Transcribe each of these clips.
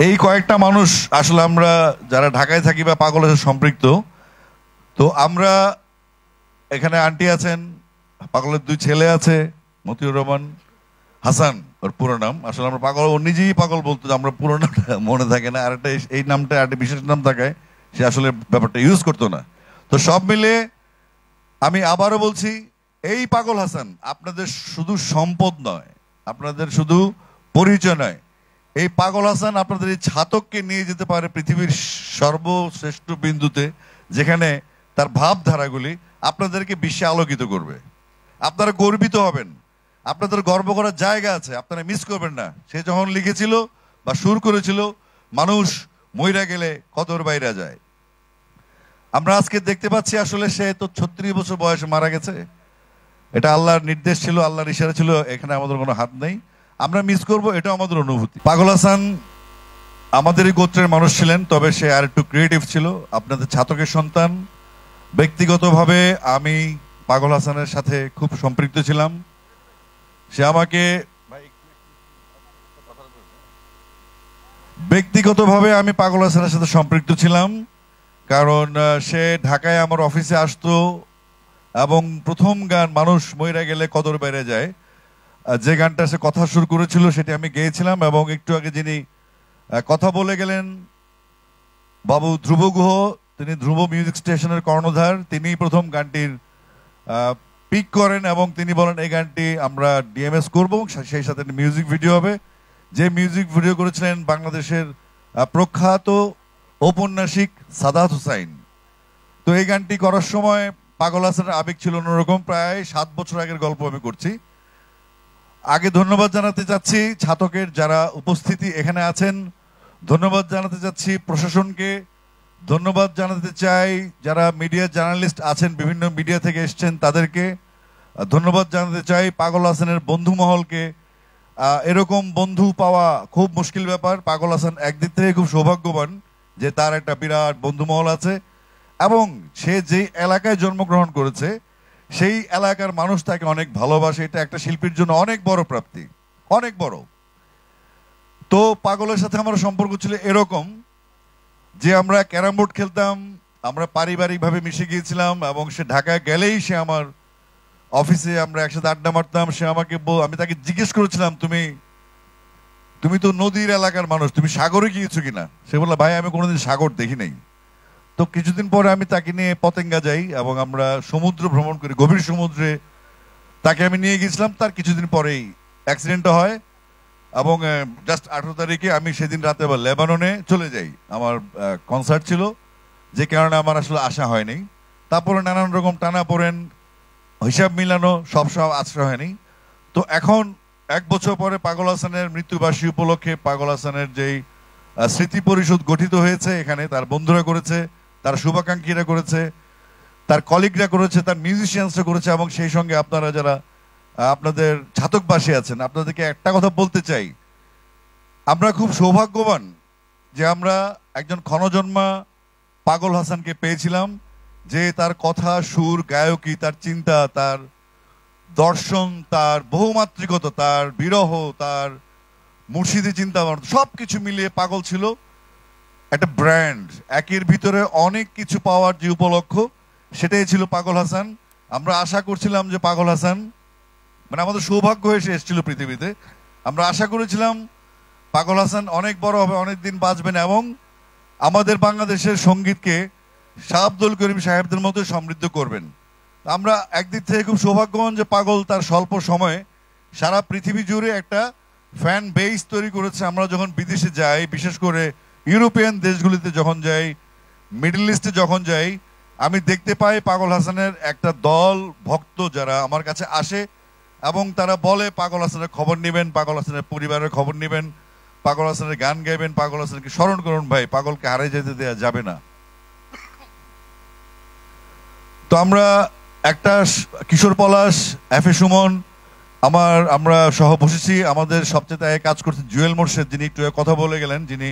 এই কয়েকটা মানুষ আসলে আমরা যারা ঢাকায় থাকি বা পাগলের সাথে সম্পৃক্ত, তো আমরা এখানে আন্টি আছেন, পাগলের দুই ছেলে আছে, মতিউর রহমান, হাসান ওর পুরো নাম। আসলে আমরা পাগল, ও নিজেই পাগল বলতো, আমরা পুরো নামটা মনে থাকে না, আর একটা এই নামটা একটা বিশেষ নাম থাকায় সে আসলে ব্যাপারটা ইউজ করতো না। তো সব মিলে আমি আবারও বলছি, এই পাগল হাসান আপনাদের শুধু সম্পদ নয়, আপনাদের শুধু পরিচয় নয়, এই পাগল হাসান আপনাদের এই ছাতককে নিয়ে যেতে পারে পৃথিবীর সর্বশ্রেষ্ঠ বিন্দুতে, যেখানে তার ভাবধারাগুলি আপনাদেরকে বিশ্বে আলোকিত করবে। আপনারা গর্বিত হবেন, আপনাদের গর্ব করার জায়গা আছে, আপনারা মিস করবেন না। সে যখন লিখেছিল বা সুর করেছিল, মানুষ মইরা গেলে কদর বাইরা যায়, আমরা আজকে দেখতে পাচ্ছি আসলে সে তো 36 বছর বয়সে মারা গেছে। এটা আল্লাহর নির্দেশ ছিল, আল্লাহর ইশারা ছিল, এখানে আমাদের কোনো হাত নেই। আমরা মিস করব, এটা আমাদের অনুভূতি। পাগল হাসান আমাদেরই গোত্রের মানুষ ছিলেন, তবে সে আর একটু ক্রিয়েটিভ ছিল। আপনাদের ছাতকের সন্তান। ব্যক্তিগতভাবে আমি পাগল হাসানের সাথে খুব সম্পৃক্ত ছিলাম। সে আমাকে ব্যক্তিগতভাবে আমি পাগল হাসানের সাথে সম্পৃক্ত ছিলাম, কারণ সে ঢাকায় আমার অফিসে আসতো এবং প্রথম গান মানুষ মইরা গেলে কদর বেড়ে যায়, যে গানটা সে কথা শুরু করেছিল সেটি আমি গেয়েছিলাম। এবং একটু আগে যিনি কথা বলে গেলেন বাবু ধ্রুব গুহ, তিনি ধ্রুব মিউজিক স্টেশনের কর্ণধার, তিনি প্রথম গানটির পিক করেন এবং তিনি বলেন এই গানটি আমরা ডিএমএস করবো, সেই সাথে মিউজিক ভিডিও হবে। যে মিউজিক ভিডিও করেছিলেন বাংলাদেশের প্রখ্যাত ঔপন্যাসিক সাদাত হুসাইন। তো এই গানটি করার সময় পাগল হাসানের আবেগ ছিল অন্যরকম। প্রায় 7 বছর আগের গল্প আমি করছি। আগে ধন্যবাদ জানাতে চাচ্ছি ছাতকের যারা উপস্থিতি এখানে আছেন, ধন্যবাদ জানাতে চাচ্ছি প্রশাসনকে, ধন্যবাদ জানাতে চাই যারা মিডিয়া জার্নালিস্ট আছেন, বিভিন্ন মিডিয়া থেকে এসছেন তাদেরকে ধন্যবাদ জানাতে চাই, পাগল হাসানের বন্ধু মহলকে। এরকম বন্ধু পাওয়া খুব মুশকিল ব্যাপার। পাগল হাসান একদিক থেকে খুব সৌভাগ্যবান যে তার একটা বিরাট বন্ধু মহল আছে এবং সে যে এলাকায় জন্মগ্রহণ করেছে সেই এলাকার মানুষ তাকে অনেক ভালোবাসে। এটা একটা শিল্পীর জন্য অনেক বড় প্রাপ্তি, অনেক বড়। তো পাগলের সাথে আমার সম্পর্ক ছিল এরকম যে আমরা ক্যারাম বোর্ড খেলতাম, আমরা পারিবারিকভাবে মিশে গিয়েছিলাম এবং সে ঢাকায় গেলেই সে আমার অফিসে, আমরা একসাথে আড্ডা মারতাম। সে আমাকে আমি তাকে জিজ্ঞেস করেছিলাম, তুমি তো নদীর এলাকার মানুষ, তুমি সাগরে গিয়েছো কিনা? সে বলল ভাই আমি কোনোদিন সাগর দেখি নাই। তো কিছুদিন পরে আমি তাকে নিয়ে পতেঙ্গা যাই এবং আমরা সমুদ্র ভ্রমণ করি, গভীর সমুদ্রে তাকে আমি নিয়ে গেছিলাম। তার কিছুদিন পরেই অ্যাক্সিডেন্টটা হয় এবং জাস্ট 18 তারিখে আমি সেদিন রাতে আবার লেবাননে চলে যাই। আমার কনসার্ট ছিল, যে কারণে আমার আসলে আসা হয়নি। তারপরে নানান রকম টানা পড়েন, হিসাব মিলানো, সব আশ্রয় হয়নি। তো এখন 1 বছর পরে পাগল হাসানের মৃত্যুবার্ষিকী উপলক্ষে পাগল হাসানের যেই স্মৃতি পরিষদ গঠিত হয়েছে, এখানে তার বন্ধুরা করেছে, তার শুভাকাঙ্ক্ষীরা করেছে, তার কলিগরা করেছে, তার মিউজিশিয়ানসরা করেছে এবং সেই সঙ্গে আপনারা যারা আপনাদের ছাতকবাসী আছেন, আপনাদেরকে একটা কথা বলতে চাই, আমরা খুব সৌভাগ্যবান যে আমরা একজন ক্ষণজন্মা পাগল হাসানকে পেয়েছিলাম, যে তার কথা, সুর, গায়কী, তার চিন্তা, তার দর্শন, তার বহুমাত্রিকতা, তার বিরহ, তার মুর্শিদি চিন্তা, সবকিছু মিলিয়ে পাগল ছিল একটা ব্র্যান্ড। একের ভিতরে অনেক কিছু পাওয়ার যে উপলক্ষ, সেটাই ছিল পাগল হাসান। আমরা আশা করছিলাম যে পাগল হাসান, মানে আমাদের সৌভাগ্য হয়ে এসেছিল পৃথিবীতে, আমরা আশা করেছিলাম পাগল হাসান অনেক বড় হবে, অনেক দিন বাঁচবেন এবং আমাদের বাংলাদেশের সঙ্গীতকে শাহ আব্দুল করিম সাহেবদের মতো সমৃদ্ধ করবেন। আমরা একদিক থেকে খুব সৌভাগ্যবান যে পাগল তার স্বল্প সময়ে সারা পৃথিবী জুড়ে একটা ফ্যান বেস তৈরি করেছে। আমরা যখন বিদেশে যাই, বিশেষ করে ইউরোপিয়ান দেশগুলিতে যখন যাই, মিডল ইস্টে যখন যাই, আমি দেখতে পাই পাগল হাসানের একটা দল ভক্ত যারা আমার কাছে আসে এবং তারা বলে পাগল হাসানের খবর নেবেন, পাগল হাসানের পরিবারের খবর নেবেন, পাগল হাসানের গান গাইবেন, পাগল হাসানকে স্মরণ করুন ভাই, পাগলকে হারিয়ে যেতে দেওয়া যাবে না। তো আমরা একটা কিশোর পলাশ, এফ.এ. সুমন, আমরা সহ বসেছি। আমাদের সবচেয়ে আগে কাজ করছে জুয়েল মোর্শেদ, যিনি একটু কথা বলে গেলেন, যিনি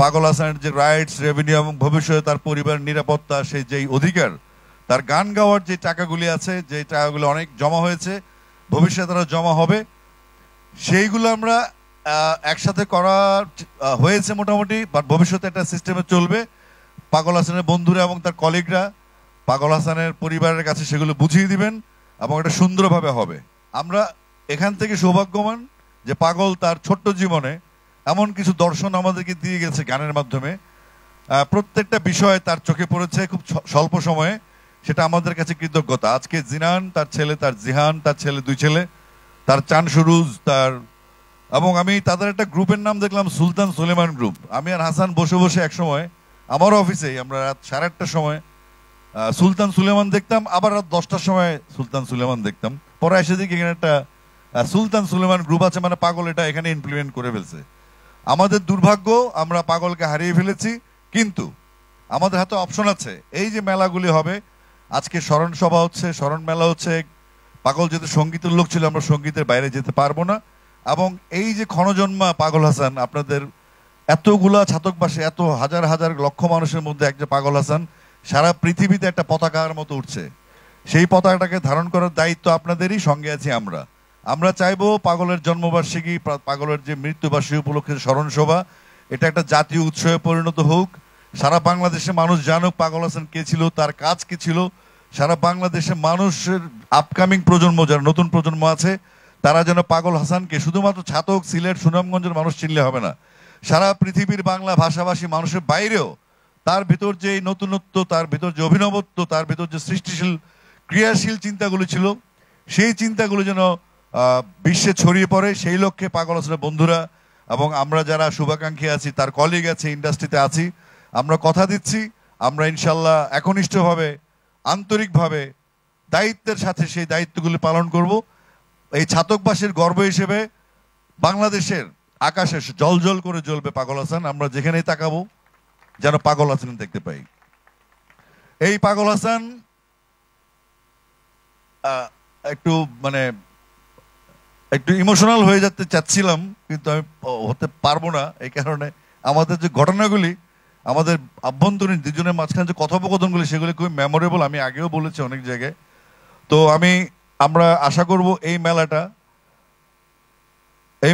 পাগল হাসানের যে রাইটস, রেভিনিউ এবং ভবিষ্যতে তার পরিবার নিরাপত্তা, সেই যেই অধিকার, তার গান গাওয়ার যে টাকাগুলি আছে, যে টাকাগুলো অনেক জমা হয়েছে, ভবিষ্যতে তারা জমা হবে, সেইগুলো আমরা একসাথে করা হয়েছে মোটামুটি, বাট ভবিষ্যতে একটা সিস্টেমে চলবে। পাগল হাসানের বন্ধুরা এবং তার কলিগরা পাগল হাসানের পরিবারের কাছে সেগুলো বুঝিয়ে দিবেন এবং এটা সুন্দরভাবে হবে। আমরা এখান থেকে সৌভাগ্যবান যে পাগল তার ছোট্ট জীবনে এমন কিছু দর্শন আমাদেরকে দিয়ে গেছে গানের মাধ্যমে। প্রত্যেকটা বিষয় তার চোখে পড়েছে খুব স্বল্প সময়ে, সেটা আমাদের কাছে কৃতজ্ঞতা। আজকে জিনান, তার ছেলে, তার জিহান, তার ছেলে, 2 ছেলে, তার চান সুরুজ, তার এবং আমি তাদের একটা গ্রুপের নাম দেখলাম সুলতান সুলেমান গ্রুপ। আমি আর হাসান বসে বসে এক সময় আমার অফিসেই আমরা রাত 8:30টার সময় সুলতান সুলেমান দেখতাম, আবার রাত 10টার সময় সুলতান সুলেমান দেখতাম। পরে এসে দেখি এখানে একটা সুলতান সুলেমান গ্রুপ আছে, মানে পাগল এটা এখানে ইমপ্লিমেন্ট করে ফেলছে। আমাদের দুর্ভাগ্য, আমরা পাগলকে হারিয়ে ফেলেছি, কিন্তু আমাদের হাতে অপশন আছে। এই যে মেলাগুলি হবে, আজকে স্মরণ সভা হচ্ছে, স্মরণ মেলা হচ্ছে। পাগল যেহেতু সঙ্গীতের লোক ছিল, আমরা সঙ্গীতের বাইরে যেতে পারবো না। এবং এই যে ক্ষণজন্মা পাগল হাসান, আপনাদের এতগুলা ছাতকবাসী, এত হাজার হাজার লক্ষ মানুষের মধ্যে একটা পাগল হাসান সারা পৃথিবীতে একটা পতাকার মতো উঠছে। সেই পতাকাটাকে ধারণ করার দায়িত্ব আপনাদেরই, সঙ্গে আছি আমরা। আমরা চাইবো পাগলের জন্মবার্ষিকী, পাগলের যে মৃত্যুবার্ষিকী উপলক্ষে স্মরণ সভা, এটা একটা জাতীয় উৎসবে পরিণত হোক। সারা বাংলাদেশে মানুষ জানুক পাগল হাসান কে ছিল, তার কাজ কি ছিল। সারা বাংলাদেশে মানুষের আপকামিং প্রজন্ম, যারা নতুন প্রজন্ম আছে, তারা যেন পাগল হাসানকে শুধুমাত্র ছাতক, সিলেট, সুনামগঞ্জের মানুষ চিনলে হবে না, সারা পৃথিবীর বাংলা ভাষাভাষী মানুষের বাইরেও তার ভিতর যে নতুনত্ব, তার ভিতর যে অভিনবত্ব, তার ভিতর যে সৃষ্টিশীল ক্রিয়াশীল চিন্তাগুলো ছিল, সেই চিন্তাগুলো যেন বিশ্বে ছড়িয়ে পড়ে। সেই লক্ষ্যে পাগল হাসানের বন্ধুরা এবং আমরা যারা শুভাকাঙ্ক্ষী আছি, তার কলিগ আছে, ইন্ডাস্ট্রিতে আছি, আমরা কথা দিচ্ছি, আমরা ইনশাল্লাহ একনিষ্ঠভাবে, আন্তরিকভাবে, দায়িত্বের সাথে সেই দায়িত্বগুলি পালন করব। এই ছাতকবাসীর গর্ব হিসেবে বাংলাদেশের আকাশে জল করে জ্বলবে পাগল হাসান। আমরা যেখানেই তাকাবো যেন পাগল হাসান দেখতে পাই। এই পাগল হাসান একটু একটু ইমোশনাল হয়ে যেতে চাচ্ছিলাম, কিন্তু আমি হতে পারবো না। এই কারণে আমাদের যে ঘটনাগুলি, আমাদের আভ্যন্তরীণ দুজনের মাঝখানে যে কথোপকথনগুলি, সেগুলি খুবই মেমোরেবল। আমি আগেও বলেছি অনেক জায়গায়। তো আমরা আশা করব এই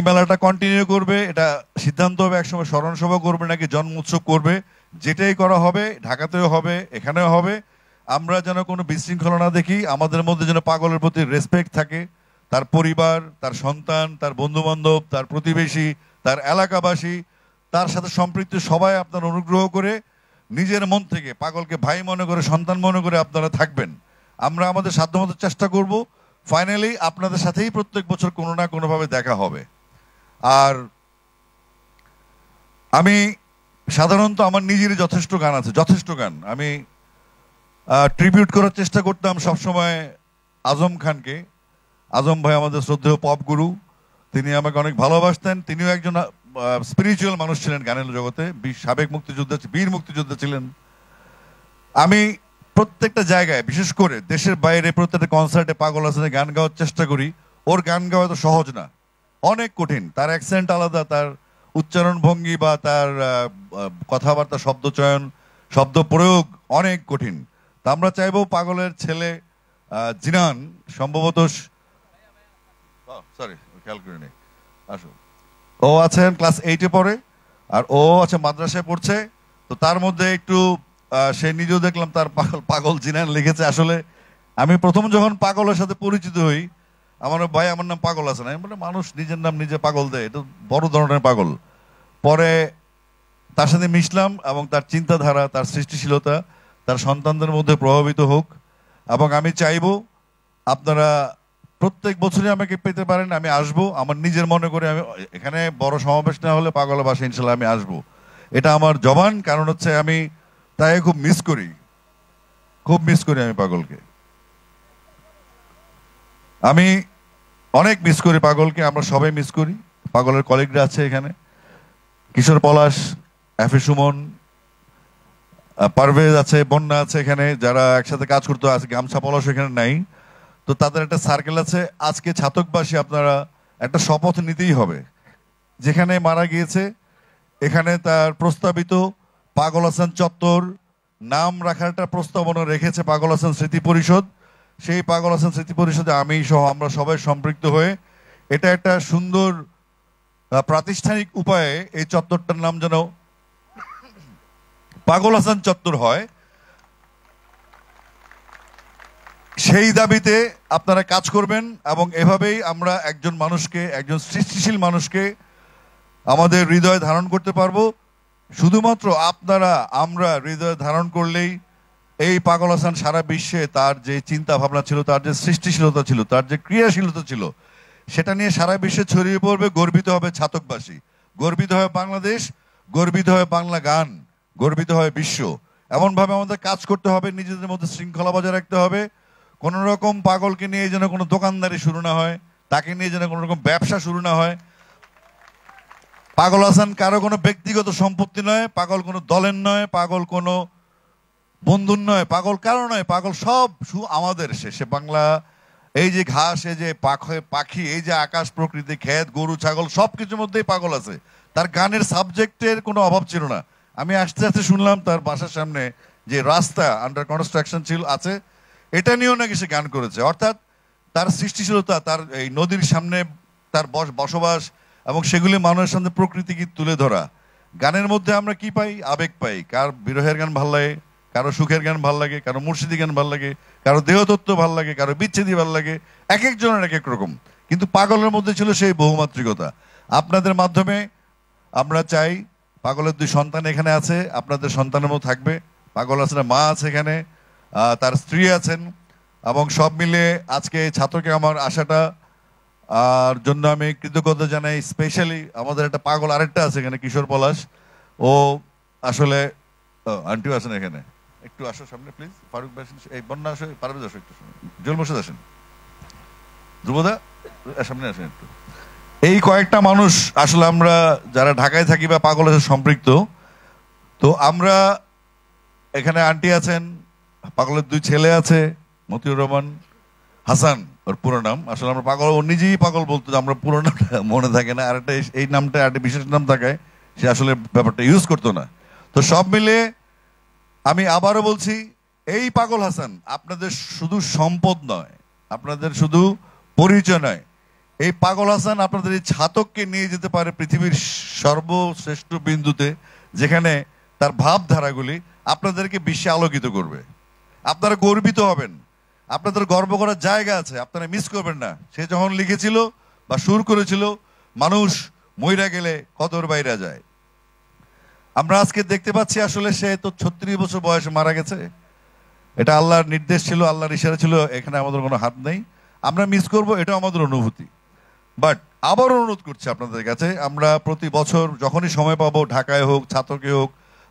মেলাটা কন্টিনিউ করবে। এটা সিদ্ধান্ত হবে একসময় স্মরণ সভা করবে নাকি জন্ম উৎসব করবে। যেটাই করা হবে, ঢাকাতেও হবে, এখানেও হবে। আমরা যেন কোনো বিশৃঙ্খলা না দেখি, আমাদের মধ্যে যেন পাগলের প্রতি রেসপেক্ট থাকে। তার পরিবার, তার সন্তান, তার বন্ধু বান্ধব, তার প্রতিবেশী, তার এলাকাবাসী, তার সাথে সম্পৃক্ত সবাই আপনার অনুগ্রহ করে নিজের মন থেকে পাগলকে ভাই মনে করে, সন্তান মনে করে আপনারা থাকবেন। আমরা আমাদের সাধ্যমতো চেষ্টা করব। ফাইনালি আপনাদের সাথেই প্রত্যেক বছর কোনো না কোনোভাবে দেখা হবে। আর আমি সাধারণত আমার নিজেরই যথেষ্ট গান আছে, যথেষ্ট গান। আমি ট্রিবিউট করার চেষ্টা করতাম সবসময় আজম খানকে। আজম ভাই আমাদের শ্রদ্ধেয় পপ গুরু, তিনি আমাকে অনেক ভালোবাসতেন। তিনিও একজন স্পিরিচুয়াল মানুষ ছিলেন গানের জগতে, সাবেক মুক্তিযোদ্ধা, বীর মুক্তিযোদ্ধা ছিলেন। আমি প্রত্যেকটা জায়গায়, বিশেষ করে দেশের বাইরে প্রত্যেকটা কনসার্টে পাগল হাসানের গান গাওয়ার চেষ্টা করি। ওর গান গাওয়া তো সহজ না, অনেক কঠিন। তার অ্যাকসেন্ট আলাদা, তার উচ্চারণ ভঙ্গি বা তার কথাবার্তা, শব্দ চয়ন, শব্দ প্রয়োগ অনেক কঠিন। তা আমরা চাইবো পাগলের ছেলে জিনান, সম্ভবত সরি খেয়াল করে নেই, আসো, ও আছেন ক্লাস 8-এ পড়ে, আর ও আছে মাদ্রাসায় পড়ছে। তো তার মধ্যে একটু সে নিজেও দেখলাম তার পাগল জিনান লিখেছে। আসলে আমি প্রথম যখন পাগলের সাথে পরিচিত হই, আমার ভাই আমার নাম পাগল হাসান, আমি বলে মানুষ নিজের নাম নিজে পাগল দেয়, এটা বড় ধরনের পাগল। পরে তার সাথে মিশলাম এবং তার চিন্তাধারা, তার সৃষ্টিশীলতা তার সন্তানদের মধ্যে প্রভাবিত হোক। এবং আমি চাইবো আপনারা প্রত্যেক বছরই আমাকে পেতে পারেন, আমি আসবো। আমার নিজের মনে করে আমি এখানে বড় সমাবেশ না হলে পাগলের বাসায় ইনশাল্লাহ আমি আসবো, এটা আমার জবান। কারণ হচ্ছে আমি তাই খুব মিস করি আমি পাগলকে, আমি অনেক মিস করি পাগলকে। আমরা সবাই মিস করি। পাগলের কলিগরা আছে এখানে, কিশোর পলাশ, এফে সুমন, পারভেজ আছে, বন্যা আছে এখানে, যারা একসাথে কাজ করতে আছে। গামছা পলাশ এখানে নাই। তো তাদের একটা সার্কেল আছে। আজকে ছাতকবাসী আপনারা একটা শপথ নিতেই হবে। যেখানে মারা গিয়েছে এখানে তার প্রস্তাবিত পাগল হাসান চত্বর নাম রাখার একটা প্রস্তাবনা রেখেছে পাগল হাসান স্মৃতি পরিষদ। সেই পাগল হাসান স্মৃতি পরিষদে আমি সহ আমরা সবাই সম্পৃক্ত হয়ে এটা একটা সুন্দর প্রাতিষ্ঠানিক উপায়ে এই চত্বরটার নাম যেন পাগল হাসান চত্বর হয়, সেই দাবিতে আপনারা কাজ করবেন। এবং এভাবেই আমরা একজন মানুষকে, একজন সৃষ্টিশীল মানুষকে আমাদের হৃদয়ে ধারণ করতে পারবো। শুধুমাত্র আপনারা আমরা হৃদয়ে ধারণ করলেই এই পাগল হাসান সারা বিশ্বে তার যে চিন্তা ভাবনা ছিল, তার যে সৃষ্টিশীলতা ছিল, তার যে ক্রিয়াশীলতা ছিল, সেটা নিয়ে সারা বিশ্বে ছড়িয়ে পড়বে। গর্বিত হবে ছাতকবাসী, গর্বিত হয় বাংলাদেশ, গর্বিত হয় বাংলা গান, গর্বিত হয় বিশ্ব। এমনভাবে আমাদের কাজ করতে হবে, নিজেদের মধ্যে শৃঙ্খলা বজায় রাখতে হবে। কোনো রকম পাগলকে নিয়ে যেন কোনো দোকানদারি শুরু না হয়, তাকে নিয়ে যেন কোনো রকম ব্যবসা শুরু না হয়। পাগল হাসান কারো কোনো ব্যক্তিগত সম্পত্তি নয়, পাগল কোনো দলের নয়, পাগল কোনো বন্ধুর নয়, পাগল কারো নয়, পাগল সব আমাদের। সে বাংলা, এই যে ঘাস, এই যে পাখি, এই যে আকাশ, প্রকৃতি, ক্ষেত, গরু, ছাগল, সবকিছুর মধ্যেই পাগল আছে। তার গানের সাবজেক্টের কোনো অভাব ছিল না। আমি আস্তে আস্তে শুনলাম তার বাসার সামনে যে রাস্তা আন্ডার কনস্ট্রাকশন আছে, এটা নিয়েও নাকি সে গান করেছে। অর্থাৎ তার সৃষ্টিশীলতা, তার এই নদীর সামনে তার বসবাস এবং সেগুলি মানুষের সামনে প্রকৃতিকে তুলে ধরা। গানের মধ্যে আমরা কি পাই? আবেগ পাই। কার বিরহের গান ভাল লাগে, কারো সুখের গান ভাল লাগে, কারো মুর্শিদি গান ভাল লাগে, কারো দেহতত্ত্ব ভাল লাগে, কারো বিচ্ছেদি ভাল লাগে। এক একজনের এক এক রকম। কিন্তু পাগলের মধ্যে ছিল সেই বহুমাত্রিকতা। আপনাদের মাধ্যমে আমরা চাই, পাগলের 2 সন্তান এখানে আছে, আপনাদের সন্তানের মতো থাকবে। পাগল হাসানের মা আছে এখানে, তার স্ত্রী আছেন, এবং সব মিলে আজকে ছাত্রকে আমার আশাটা আর জন্য আমি কৃতজ্ঞতা জানাই। স্পেশালি আমাদের একটা পাগল আরেকটা আছে এখানে, কিশোর পলাশ। ও আসলে আন্টিও আছেন এখানে, একটু আসো সামনে প্লিজ। ফারুক ভাই, এই বন্যা আসো, পারভেজ আসো একটু, জল মোর্শেদ আসেন, ধ্রুবদা সামনে আসেন একটু। এই কয়েকটা মানুষ আসলে আমরা যারা ঢাকায় থাকি বা পাগলের সাথে সম্পৃক্ত, তো আমরা এখানে আন্টি আছেন, পাগলের 2 ছেলে আছে, মতিউর রহমান হাসান ওর পুরো নাম। আসলে আমরা পাগল, ও নিজেই পাগল বলতো, আমরা পুরো নামটা মনে থাকে না, আর একটা এই নামটা একটা বিশেষ নাম থাকায় সে আসলে ব্যাপারটা ইউজ করতো না। তো সব মিলে আমি আবারও বলছি, এই পাগল হাসান আপনাদের শুধু সম্পদ নয়, আপনাদের শুধু পরিচয় নয়। এই পাগল হাসান আপনাদের এই ছাতককে নিয়ে যেতে পারে পৃথিবীর সর্বশ্রেষ্ঠ বিন্দুতে, যেখানে তার ভাবধারাগুলি আপনাদেরকে বিশ্বে আলোকিত করবে। আপনারা গর্বিত হবেন, আপনাদের গর্ব করার জায়গা আছে, আপনারা মিস করবেন না। সে যখন লিখেছিল বা সুর করেছিল, মানুষ মইরা গেলে কদর বাইরা যায়। আমরা আজকে দেখতে পাচ্ছি আসলে সে তো 36 বছর বয়সে মারা গেছে। এটা আল্লাহর নির্দেশ ছিল, আল্লাহর ইশারা ছিল, এখানে আমাদের কোনো হাত নেই। আমরা মিস করব, এটা আমাদের অনুভূতি। বাট আবার অনুরোধ করছি আপনাদের কাছে, আমরা প্রতি বছর যখনই সময় পাবো, ঢাকায় হোক, ছাতকে হোক,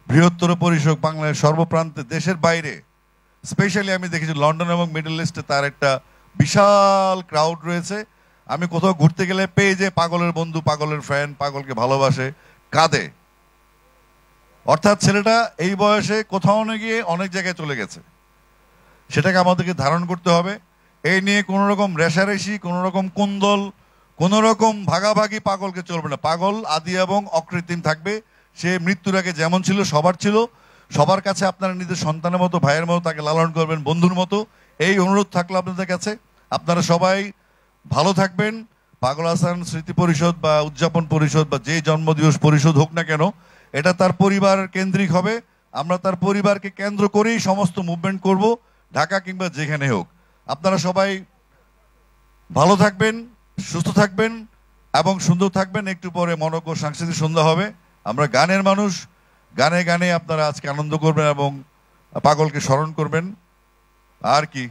বৃহত্তর পরিষদ, বাংলাদেশ সর্বপ্রান্তে, দেশের বাইরে, স্পেশালি আমি দেখেছি লন্ডন এবং মিডল ইস্টে তার একটা বিশাল ক্রাউড রয়েছে। আমি কোথাও ঘুরতে গেলে পেয়ে যে পাগলের বন্ধু, পাগলের ফ্যান, পাগলকে ভালোবাসে, কাঁদে। অর্থাৎ ছেলেটা এই বয়সে কোথাও না গিয়ে অনেক জায়গায় চলে গেছে, সেটাকে আমাদেরকে ধারণ করতে হবে। এই নিয়ে কোনো রকম রেশারেশি, কোনো রকম কুন্দল, কোনো রকম ভাগাভাগি পাগলকে চলবে না। পাগল আদি এবং অকৃত্রিম থাকবে। সে মৃত্যুর আগে যেমন ছিল, সবার ছিল। সবার কাছে আপনারা নিজের সন্তানের মতো, ভাইয়ের মতো তাকে লালন করবেন, বন্ধুর মতো। এই অনুরোধ থাকলো আপনাদের কাছে। আপনারা সবাই ভালো থাকবেন। পাগল হাসান স্মৃতি পরিষদ বা উদযাপন পরিষদ বা যে জন্মদিবস পরিষদ হোক না কেন, এটা তার পরিবার কেন্দ্রিক হবে। আমরা তার পরিবারকে কেন্দ্র করেই সমস্ত মুভমেন্ট করব, ঢাকা কিংবা যেখানে হোক। আপনারা সবাই ভালো থাকবেন, সুস্থ থাকবেন এবং সুন্দর থাকবেন। একটু পরে মনোজ্ঞ সাংস্কৃতিক সন্ধ্যা হবে। আমরা গানের মানুষ, গানে গানে আপনারা আজকে আনন্দ করবেন এবং পাগলকে স্মরণ করবেন। আর কি